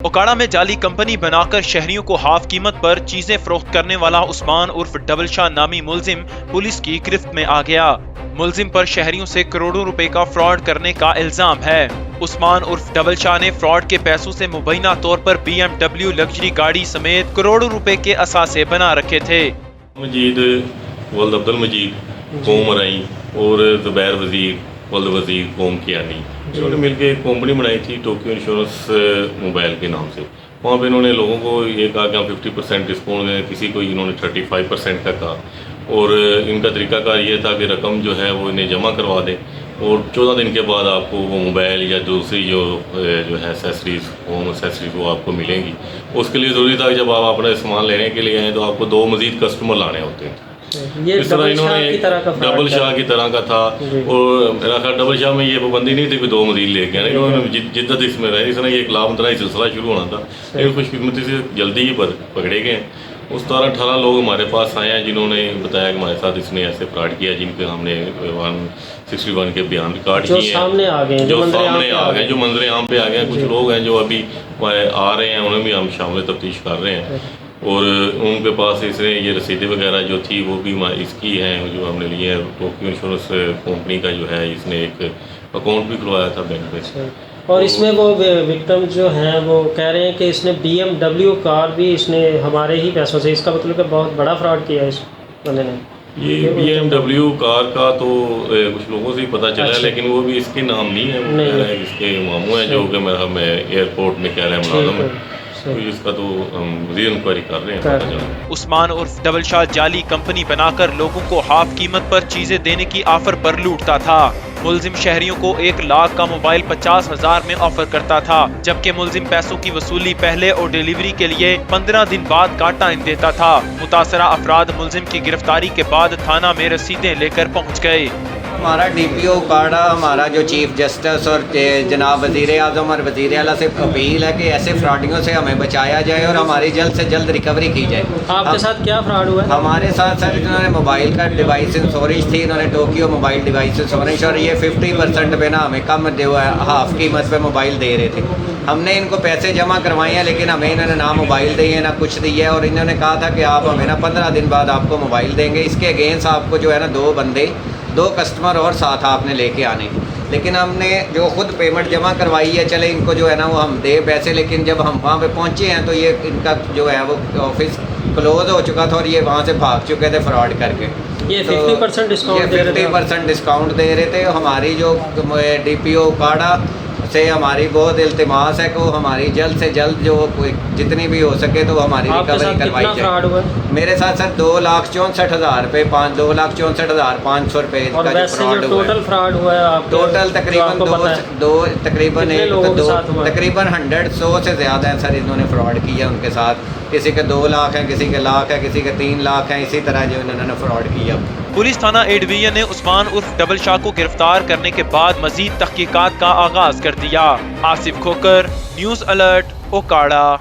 اوکاڑا میں جعلی کمپنی بنا کر شہریوں کو ہاف قیمت پر چیزیں فروخت کرنے والا عثمان عرف ڈبل شاہ نامی ملزم پولیس کی گرفت میں آ گیا۔ ملزم پر شہریوں سے کروڑوں روپے کا فراڈ کرنے کا الزام ہے۔ عثمان عرف ڈبل شاہ نے فراڈ کے پیسوں سے مبینہ طور پر BMW لگژری گاڑی سمیت کروڑوں روپے کے اثاثے بنا رکھے تھے۔ مجید ولد عبد المجید قوم رائی اور زبیر وزیر ولد وزیر قوم کیانی، انہوں نے مل کے ایک کمپنی بنائی تھی ٹوکیو انشورنس موبائل کے نام سے۔ وہاں پہ انہوں نے لوگوں کو یہ کہا کہ ہم 50% ڈسکاؤنٹ دیں، کسی کو انہوں نے 35% کا کہا، اور ان کا طریقہ کار یہ تھا کہ رقم جو ہے وہ انہیں جمع کروا دیں اور 14 دن کے بعد آپ کو وہ موبائل یا دوسری جو ہے اسیسریز، ہوم اسیسریز وہ آپ کو ملیں گی۔ اس کے لیے ضروری تھا کہ جب آپ اپنا سامان لینے کے لیے آئیں تو آپ کو 2 مزید کسٹمر لانے ہوتے ہیں۔ یہ ڈبل شاہ کی طرح کا تھا، اور میرا خیال ڈبل شاہ میں یہ پابندی نہیں تھی کہ 2 مزید لے کے آنے، انہوں نے جدت اس میں رہی، اس نے ایک لامتناہی سلسلہ شروع ہونا تھا، لیکن خوش قسمتی سے جلدی ہی پکڑے گئے ہیں۔ 17-18 لوگ ہمارے پاس آئے ہیں جنہوں نے بتایا کہ ہمارے ساتھ اس نے ایسے فراڈ کیا، جن کے ہم نے 161 کے بیان ریکارڈ کیے ہیں، جو سامنے آ گئے، جو منظر عام پہ آ گئے ہیں۔ کچھ لوگ ہیں جو ابھی آ رہے ہیں، انہیں بھی ہم شامل تفتیش کر رہے ہیں، اور ان کے پاس اس نے یہ رسیدیں وغیرہ جو تھی وہ بھی اس کی ہیں جو ہم نے لی ہیں۔ ٹوکیو انشورنس کمپنی کا جو ہے اس نے ایک اکاؤنٹ بھی کھلوایا تھا بینک میں، اور اس میں وہ وکٹم جو ہیں وہ کہہ رہے ہیں کہ اس نے BMW کار بھی اس نے ہمارے ہی پیسوں سے، اس کا مطلب کہ بہت بڑا فراڈ کیا ہے اس بندے نے۔ یہ BMW کار کا تو کچھ لوگوں سے ہی پتہ چلا ہے، لیکن وہ بھی اس کے نام نہیں ہے، اس کے ماموں ہیں جو کہ میں ایئرپورٹ میں کہہ رہے ہیں ملازم ہے، اس کا تو ہم مزید انکوائری کر رہے ہیں۔ عثمان عرف ڈبل شاہ جعلی کمپنی بنا کر لوگوں کو ہاف قیمت پر چیزیں دینے کی آفر پر لوٹتا تھا۔ ملزم شہریوں کو 1 لاکھ کا موبائل 50,000 میں آفر کرتا تھا، جبکہ ملزم پیسوں کی وصولی پہلے اور ڈیلیوری کے لیے 15 دن بعد کا ٹائم دیتا تھا۔ متاثرہ افراد ملزم کی گرفتاری کے بعد تھانہ میں رسیدیں لے کر پہنچ گئے۔ ہمارا DPO اوکاڑا، ہمارا جو چیف جسٹس اور جناب وزیر اعظم اور وزیر اعلیٰ سے اپیل ہے کہ ایسے فراڈیوں سے ہمیں بچایا جائے اور ہماری جلد سے جلد ریکوری کی جائے۔ آپ کے ساتھ کیا فراڈ ہوا ہے؟ ہمارے ساتھ سر جنہوں نے موبائل کا ڈیوائس انشورنس تھی، انہوں نے ٹوکیو موبائل ڈیوائس انشورنس، اور یہ 50% پہ نا ہمیں کم جو ہے ہاف قیمت پہ موبائل دے رہے تھے۔ ہم نے ان کو پیسے جمع کروائے ہیں، لیکن ہمیں انہوں نے نہ موبائل دی ہے نہ کچھ دی ہے، اور انہوں نے کہا تھا کہ آپ ہمیں نا 15 دن بعد آپ کو موبائل دیں گے۔ اس کے اگینسٹ آپ کو جو ہے نا 2 کسٹمر اور ساتھ آپ نے لے کے آنے، لیکن ہم نے جو خود پیمنٹ جمع کروائی ہے، چلے ان کو جو ہے نا وہ ہم دے پیسے، لیکن جب ہم وہاں پہ پہنچے ہیں تو یہ ان کا جو ہے وہ آفس کلوز ہو چکا تھا اور یہ وہاں سے بھاگ چکے تھے فراڈ کر کے۔ یہ 50% ڈسکاؤنٹ دے رہے تھے۔ ہماری جو DPO اوکاڑا سے ہماری بہت التماس ہے کہ وہ ہماری جلد سے جلد جو جتنی بھی ہو سکے تو ہماری ریکوری کروائی جائے۔ میرے ساتھ سر 2,64,000 روپے، 2,64,500 روپے کا جو فراڈ ہوا ہے۔ ٹوٹل فراڈ ہوا ہے آپ ٹوٹل تقریباً 100 سے زیادہ ہیں سر، انہوں نے فراڈ کیا ان کے ساتھ۔ کسی کے 2 لاکھ ہیں، کسی کے لاکھ ہے، کسی کے 3 لاکھ ہیں، اسی طرح جو انہوں نے فراڈ کیا۔ پولیس تھانہ اے ڈویژن نے عثمان عرف ڈبل شاہ کو گرفتار کرنے کے بعد مزید تحقیقات کا آغاز کر دیا۔ Asif Khokhar, news alert, Okara.